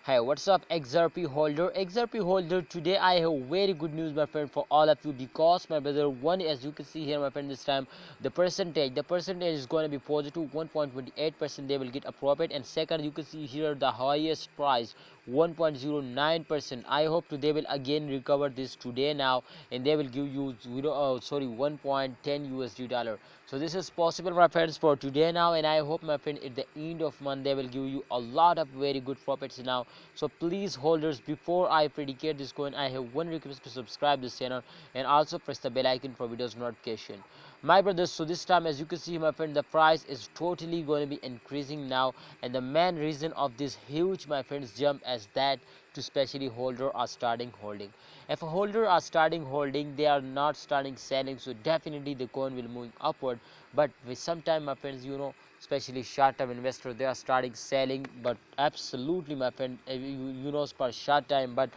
Hey, what's up, XRP holder? XRP holder, today I have very good news, my friend, for all of you, because my brother, one, as you can see here, my friend, this time the percentage is going to be positive 1.28%. They will get a profit, and second, you can see here the highest price 1.09%. I hope they will again recover this today now, and they will give you 1.10 USD dollar. So this is possible, my friends, for today now, and I hope, my friend, at the end of month they will give you a lot of very good profits now. So please, holders, before I predicate this coin, I have one request: to subscribe this channel and also press the bell icon for videos notification, my brothers. So this time, as you can see, my friend, the price is totally going to be increasing now, and the main reason of this huge, my friends, jump as that to especially holder are starting holding. If a holder are starting holding, they are not starting selling, so definitely the coin will move upward. But with some time, my friends, especially short-term investor, they are starting selling, but absolutely, my friend, for short time, but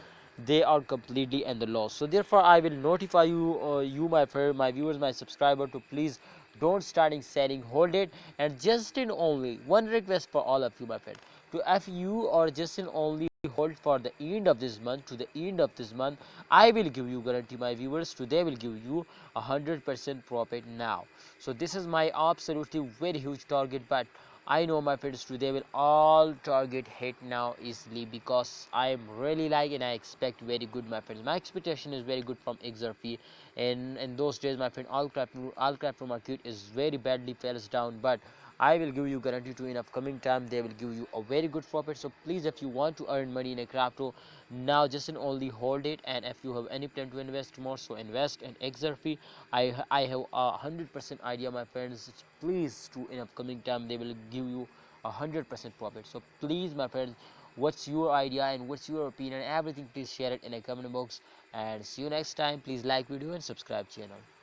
they are completely in the loss. So therefore, I will notify you, my friend, my viewers, my subscriber, to please don't starting selling, hold it. And just in only one request for all of you, my friend, to if you or just in only hold for the end of this month, to the end of this month, I will give you guarantee, my viewers, today will give you 100% profit now. So this is my absolutely very huge target, but I know, my friends, today will all target hit now easily, because I am really like, and I expect very good, my friends. My expectation is very good from XRP, and in those days, my friend, all crypto market is very badly falls down, but I will give you guarantee to in upcoming time they will give you a very good profit. So please, if you want to earn money in a crypto now, just and only hold it. And if you have any plan to invest more, so invest in XRP. I have 100% idea, my friends. Please, to in upcoming time they will give you 100% profit. So please, my friends, what's your idea and what's your opinion? Everything, please share it in a comment box. And see you next time. Please like video and subscribe channel.